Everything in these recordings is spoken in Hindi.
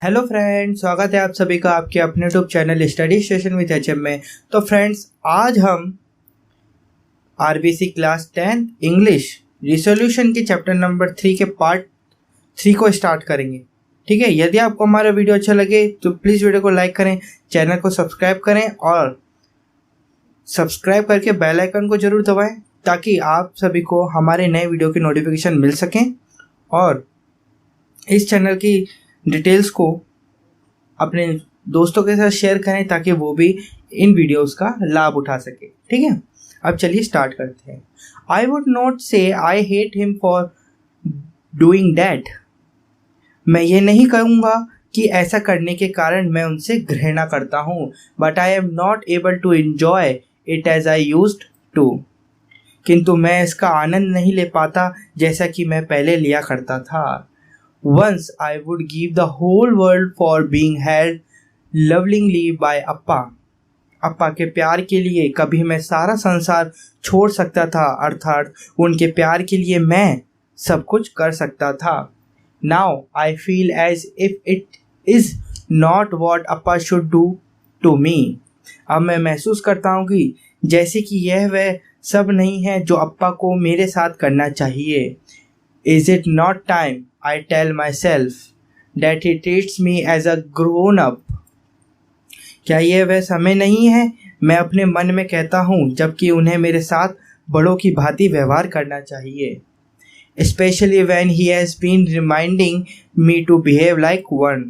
हेलो फ्रेंड्स, स्वागत है आप सभी का आपके अपने YouTube channel study station with HM में। तो फ्रेंड्स, आज हम आरबीसी क्लास 10 इंग्लिश रिसोल्यूशन के चैप्टर नंबर 3 के पार्ट 3 को स्टार्ट करेंगे। ठीक है, यदि आपको हमारा वीडियो अच्छा लगे तो प्लीज़ वीडियो को लाइक करें, चैनल को सब्सक्राइब करें और सब्सक्राइब करके बेल आइकन को ज़रूर दबाएं ताकि आप सभी को हमारे नए वीडियो की नोटिफिकेशन मिल सकें और इस चैनल की डिटेल्स को अपने दोस्तों के साथ शेयर करें ताकि वो भी इन वीडियोस का लाभ उठा सके। ठीक है, अब चलिए स्टार्ट करते हैं। आई वुड नॉट से I hate him for doing that. मैं ये नहीं कहूँगा कि ऐसा करने के कारण मैं उनसे घृणा करता हूँ, but I am not able to enjoy it as I used to. किंतु मैं इसका आनंद नहीं ले पाता जैसा कि मैं पहले लिया करता था। Once I would give the whole world for being held lovingly by अप्पा। अप्पा के प्यार के लिए कभी मैं सारा संसार छोड़ सकता था, अर्थात उनके प्यार के लिए मैं सब कुछ कर सकता था। Now I feel as if it is not what Appa should do to me। अब मैं महसूस करता हूँ कि जैसे कि यह वह सब नहीं है जो अप्पा को मेरे साथ करना चाहिए। Is it not time I tell myself that he treats me as a grown up? क्या यह वह समय नहीं है मैं अपने मन में कहता हूँ जबकि उन्हें मेरे साथ बड़ों की भांति व्यवहार करना चाहिए। Especially when he has been reminding me to behave like one।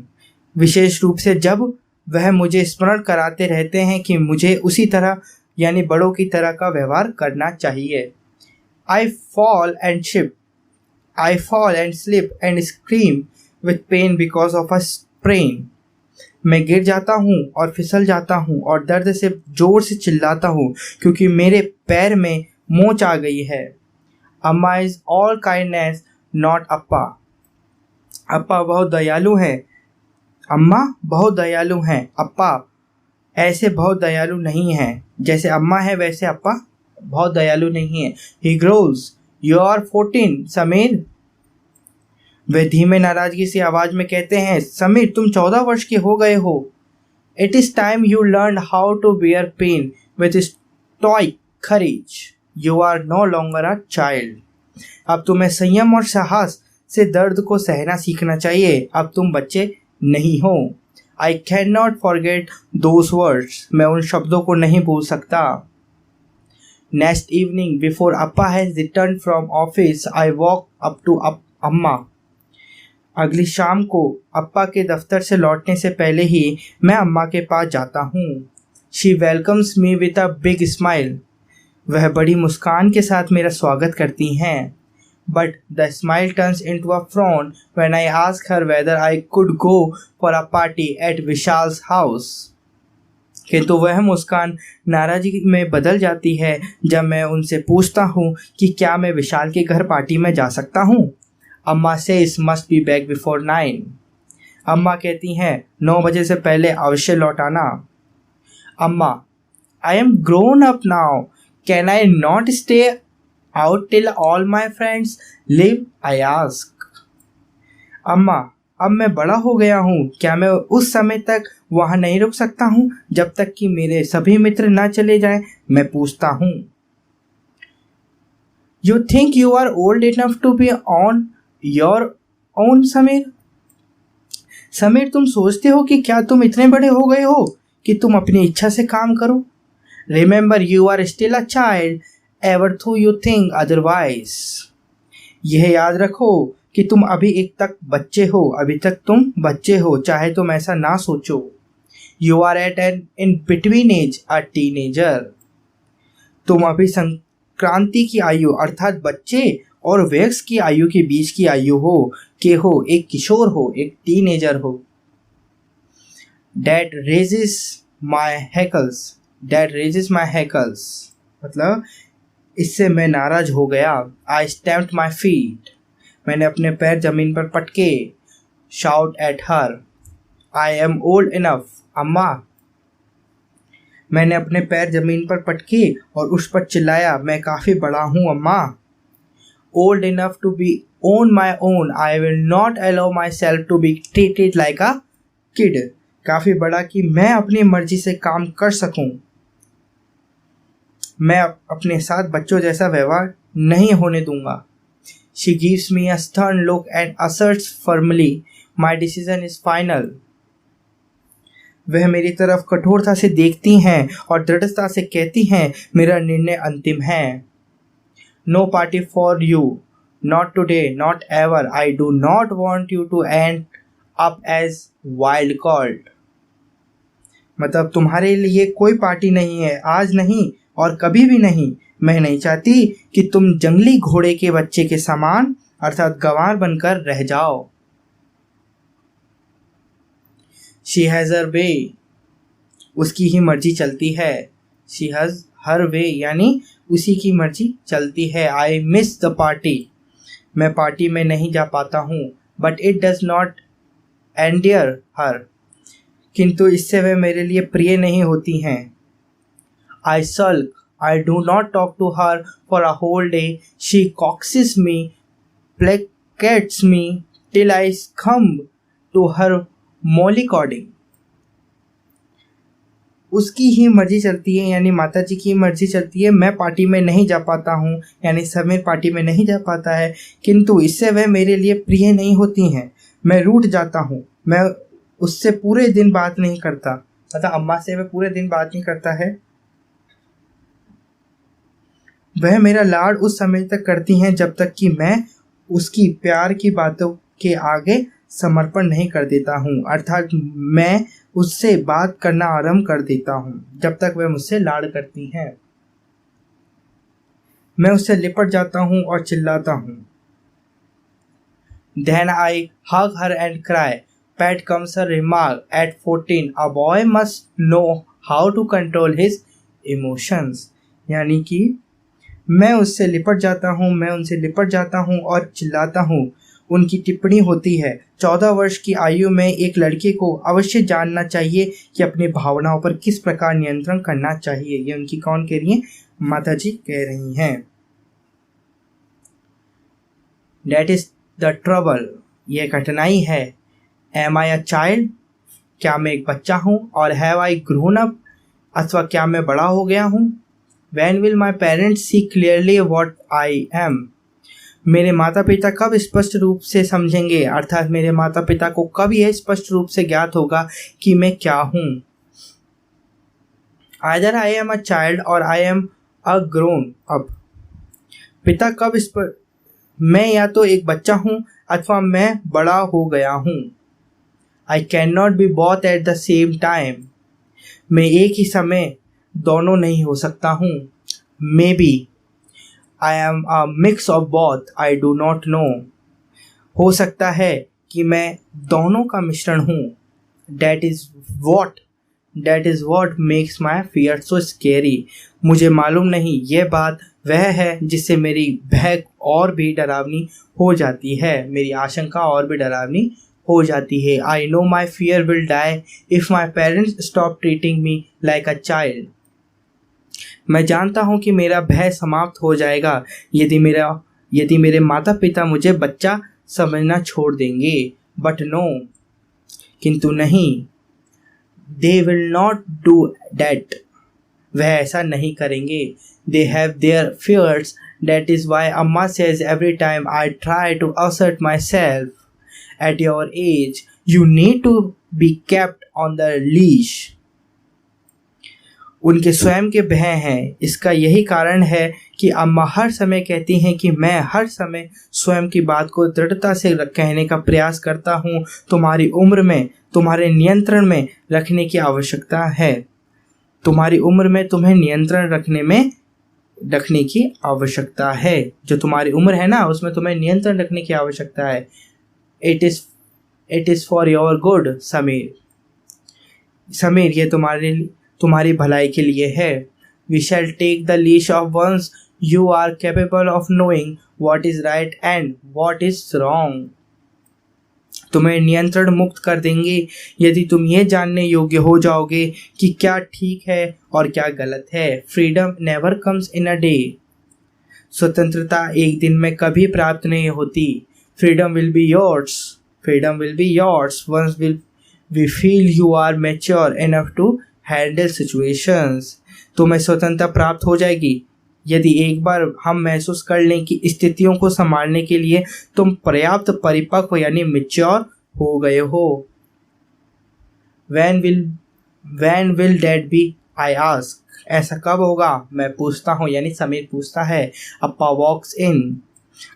विशेष रूप से जब वह मुझे स्मरण कराते रहते हैं कि मुझे उसी तरह यानी बड़ों की तरह का व्यवहार करना चाहिए। I fall and slip and scream with pain because of a sprain। मैं गिर जाता हूँ और फिसल जाता हूँ और दर्द से जोर से चिल्लाता हूँ क्योंकि मेरे पैर में मोच आ गई है। अम्मा इज ऑल काइंडनेस नॉट अप्पा। अप्पा बहुत दयालु हैं। अम्मा बहुत दयालु हैं, अप्पा ऐसे बहुत दयालु नहीं हैं। जैसे अम्मा है वैसे अप्पा बहुत दयालु नहीं है। He growls, You are 14, Sameer. वे धीमे नाराजगी से आवाज में कहते हैं, समीर तुम 14 वर्ष के हो गए हो। It is time you learned how to bear pain with stoic courage। You are no longer a child। अब तुम्हें संयम और साहस से दर्द को सहना सीखना चाहिए, अब तुम बच्चे नहीं हो। I cannot forget those words। मैं उन शब्दों को नहीं भूल सकता। Next evening, before Appa has returned from office, I walk up to अम्मा। अगली शाम को अप्पा के दफ्तर से लौटने से पहले ही मैं अम्मा के पास जाता हूँ। She welcomes me with a big smile। वह बड़ी मुस्कान के साथ मेरा स्वागत करती हैं। But the smile turns into a frown when I ask her whether I could go for a party at विशाल्स house। किंतु वह मुस्कान नाराजगी में बदल जाती है जब मैं उनसे पूछता हूँ कि क्या मैं विशाल के घर पार्टी में जा सकता हूँ। अम्मा says must be back before 9। अम्मा कहती हैं 9 बजे से पहले अवश्य लौट आना। अम्मा, I am grown up now, can I not stay out till all my friends live, I ask. अम्मा, अब मैं बड़ा हो गया हूँ, क्या मैं उस समय तक वहाँ नहीं रुक सकता हूँ जब तक कि मेरे सभी मित्र ना चले जाएं, मैं पूछता हूँ। You think you are old enough to be on your own Sameer. Sameer, तुम सोचते हो कि क्या तुम इतने बड़े हो गए हो कि तुम अपनी इच्छा से काम करो। Remember you are still a child ever though you think otherwise. यह याद रखो कि तुम अभी एक तक बच्चे हो, अभी तक तुम बच्चे हो, चाहे तुम ऐसा ना सोचो। You are at an in between age a teenager. तुम अभी संक्रांति की आयु अर्थात बच्चे और वयस्क की आयु के बीच की आयु हो, एक किशोर हो, एक टीनेजर हो। That raises my hackles। That raises my hackles मतलब इससे मैं नाराज हो गया। I stamped my feet। मैंने अपने पैर जमीन पर पटके। Shout at her। I am old enough। अम्मा, मैंने अपने पैर जमीन पर पटके और उस पर चिल्लाया, मैं काफ़ी बड़ा हूँ अम्मा। Old enough to be on my own, I will not allow myself to be treated like a kid, काफ़ी बड़ा कि मैं अपनी मर्जी से काम कर सकूं। मैं अपने साथ बच्चों जैसा व्यवहार नहीं होने दूंगा। She gives me a stern look and asserts firmly, my decision is final. वह मेरी तरफ कठोरता से देखती हैं और दृढ़ता से कहती हैं, मेरा निर्णय अंतिम है। No party for you, not today, not ever. I do not want you to end up as wild card. मतलब तुम्हारे लिए कोई पार्टी नहीं है, आज नहीं और कभी भी नहीं। मैं नहीं चाहती कि तुम जंगली घोड़े के बच्चे के समान अर्थात गंवार बनकर रह जाओ। She has her way, उसकी ही मर्जी चलती है। She has her way यानी उसी की मर्जी चलती है। I miss the party, मैं पार्टी में नहीं जा पाता हूँ। But it does not endear her, किंतु इससे वह मेरे लिए प्रिय नहीं होती हैं। I sulk, I do not talk to her for a whole day. She coaxes me, placates me till I succumb to her mollycodding. उसकी ही मर्जी चलती है यानी माता जी की मर्जी चलती है। मैं पार्टी में नहीं जा पाता हूँ यानी समीर पार्टी में नहीं जा पाता है, किंतु इससे वह मेरे लिए प्रिय नहीं होती हैं। मैं रूठ जाता हूँ, मैं उससे पूरे दिन बात नहीं करता, मतलब अम्मा से वह पूरे दिन बात नहीं करता है। वह मेरा लाड उस समय तक करती हैं जब तक कि मैं उसकी प्यार की बातों के आगे समर्पण नहीं कर देता हूँ, अर्थात मैं उससे बात करना आरंभ कर देता हूँ जब तक वह मुझसे लाड़ करती हैं। मैं उससे लिपट जाता हूँ और चिल्लाता हूँ। Then I hug her and cry. Pat comes her remark. At 14, a boy must know how to control his emotions. यानी कि मैं उससे लिपट जाता हूँ, मैं उनसे लिपट जाता हूँ और चिल्लाता हूँ। उनकी टिप्पणी होती है, 14 वर्ष की आयु में एक लड़के को अवश्य जानना चाहिए कि अपनी भावनाओं पर किस प्रकार नियंत्रण करना चाहिए। ये उनकी कौन कह रही हैं? माता जी कह रही हैं। That is the trouble. ये कठिनाई है। Am I a child? क्या मैं एक बच्चा हूँ? और have I grown up? अथवा क्या मैं बड़ा हो गया हूँ? When will my parents see clearly what I am? मेरे माता पिता कब स्पष्ट रूप से समझेंगे, अर्थात मेरे माता पिता को कब यह स्पष्ट रूप से ज्ञात होगा कि मैं क्या हूँ। Either I am a child or I am a grown up. पिता कब मैं या तो एक बच्चा हूँ अथवा मैं बड़ा हो गया हूँ। I cannot be both at the same time. मैं एक ही समय दोनों नहीं हो सकता हूँ। Maybe I am a mix of both. I do not know. हो सकता है कि मैं दोनों का मिश्रण हूँ। That is what makes my fear so scary. मुझे मालूम नहीं, यह बात वह है जिससे मेरी भय और भी डरावनी हो जाती है, मेरी आशंका और भी डरावनी हो जाती है। I know my fear will die if my parents stop treating me like a child. मैं जानता हूँ कि मेरा भय समाप्त हो जाएगा यदि मेरे माता पिता मुझे बच्चा समझना छोड़ देंगे। बट नो, किंतु नहीं। They will not do that. वह ऐसा नहीं करेंगे। They have their fears. That is why Amma says every time I try to assert myself, at your age, you need to be kept on the leash. उनके स्वयं के भय हैं। इसका यही कारण है कि अम्मा हर समय कहती हैं कि मैं हर समय स्वयं की बात को दृढ़ता से कहने का प्रयास करता हूँ। तुम्हारी उम्र में तुम्हारे नियंत्रण में रखने की आवश्यकता है। तुम्हारी उम्र में तुम्हें नियंत्रण रखने की आवश्यकता है। जो तुम्हारी उम्र है ना, उसमें तुम्हें नियंत्रण रखने की आवश्यकता है। It is for your good Sameer, ये तुम्हारी भलाई के लिए है। We shall take the leash of once you are capable of knowing what is right and what is wrong. तुम्हें नियंत्रण मुक्त कर देंगे यदि तुम ये जानने योग्य हो जाओगे कि क्या ठीक है और क्या गलत है। Freedom never comes in a day. स्वतंत्रता एक दिन में कभी प्राप्त नहीं होती। Freedom will be yours. We feel you are mature enough to handle situations. तुम्हें स्वतंत्रता प्राप्त हो जाएगी यदि एक बार हम महसूस कर लें कि स्थितियों को संभालने के लिए तुम पर्याप्त परिपक्व यानी मैच्योर हो गए हो। When will that be? I ask. ऐसा कब होगा? मैं पूछता हूँ यानी समीर पूछता है। अप्पा walks in.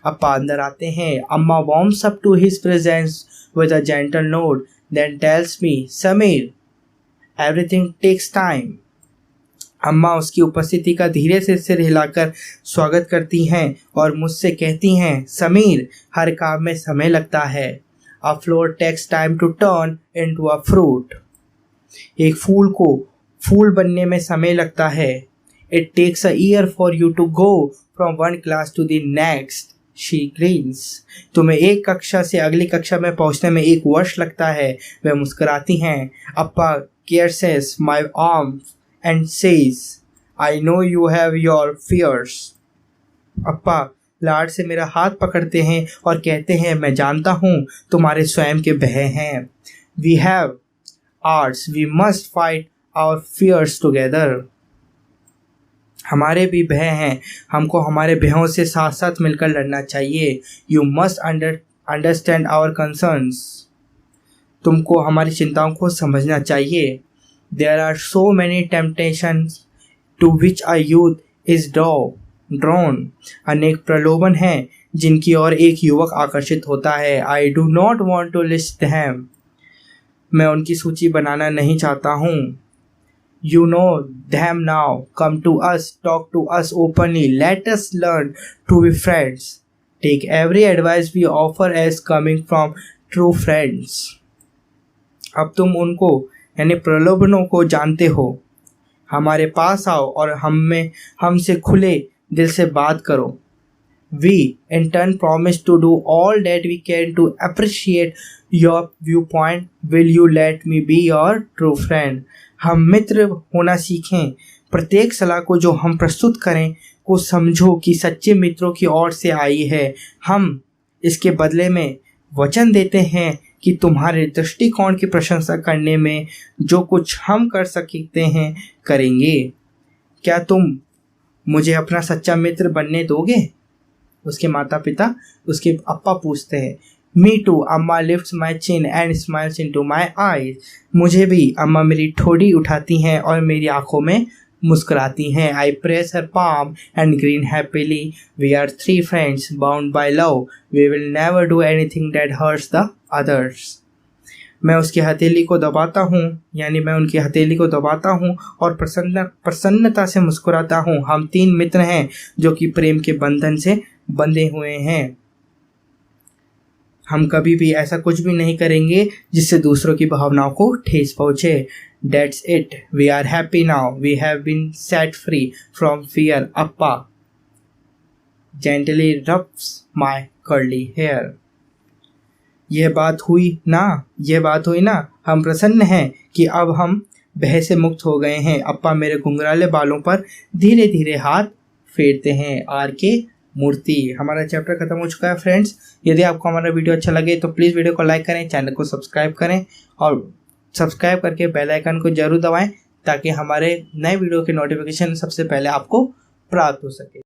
अप्पा अंदर आते हैं। अम्मा warms up to his presence with a gentle nod, then tells me, Sameer, everything takes time. अम्मा उसकी उपस्थिति का धीरे से सिर हिलाकर स्वागत करती हैं और मुझसे कहती हैं, समीर, हर काम में समय लगता है। A flower takes time to turn into a fruit. एक फूल को फूल बनने में समय लगता है। It takes a year for you to go from one class to the next. She grins. तुम्हें एक कक्षा से अगली कक्षा में पहुंचने में 1 वर्ष लगता है। वह मुस्कुराती हैं। अप्पा caresses my arm and says, I know you have your fears. अप्पा लाड से मेरा हाथ पकड़ते हैं और कहते हैं, मैं जानता हूँ तुम्हारे स्वयं के भय हैं। We have ours. We must fight our fears together. हमारे भी भय हैं, हमको हमारे भयों से साथ साथ मिलकर लड़ना चाहिए। You must understand our concerns. तुमको हमारी चिंताओं को समझना चाहिए। There are so many temptations to which a youth is drawn. अनेक प्रलोभन हैं जिनकी ओर एक युवक आकर्षित होता है। I do not want to list them. मैं उनकी सूची बनाना नहीं चाहता हूँ। You know them now. Come to us, talk to us openly. Let us learn to be friends. Take every advice we offer as coming from true friends. अब तुम उनको यानी प्रलोभनों को जानते हो। हमारे पास आओ और हमसे खुले दिल से बात करो। We in turn promise to do all that we can to appreciate your viewpoint. Will you let me be your true friend? हम मित्र होना सीखें। प्रत्येक सलाह को जो हम प्रस्तुत करें को समझो कि सच्चे मित्रों की ओर से आई है। हम इसके बदले में वचन देते हैं कि तुम्हारे दृष्टिकोण की प्रशंसा करने में जो कुछ हम कर सकते हैं करेंगे। क्या तुम मुझे अपना सच्चा मित्र बनने दोगे? उसके माता पिता उसके अप्पा पूछते हैं। मी टू, अम्मा lifts my chin and smiles into my eyes. मुझे भी, अम्मा मेरी ठोड़ी उठाती हैं और मेरी आंखों में मुस्कुराती हैं. I press her palm and grin happily. We are 3 friends bound by love. We will never do anything that hurts the others. मैं उसकी हथेली को दबाता हूँ, यानी मैं उनकी हथेली को दबाता हूँ और प्रसन्नता से मुस्कुराता हूँ. हम 3 मित्र हैं जो कि प्रेम के बंधन से बंधे हुए हैं. हम कभी भी ऐसा कुछ भी नहीं करेंगे जिससे दूसरों की भावनाओं को ठेस पहुँचे. That's it. We are happy now. We have been set free from fear. Appa gently rubs my curly hair. यह बात हुई ना. हम प्रसन्न हैं कि अब हम भय से मुक्त हो गए हैं. अप्पा मेरे घुंघराले बालों पर धीरे धीरे हाथ फेरते हैं. आर के मूर्ति. हमारा चैप्टर खत्म हो चुका है फ्रेंड्स. यदि आपको हमारा वीडियो अच्छा लगे तो प्लीज़ वीडियो को लाइक करें, चैनल को सब्सक्राइब करें और सब्सक्राइब करके बेल आइकन को जरूर दबाएं ताकि हमारे नए वीडियो के नोटिफिकेशन सबसे पहले आपको प्राप्त हो सके.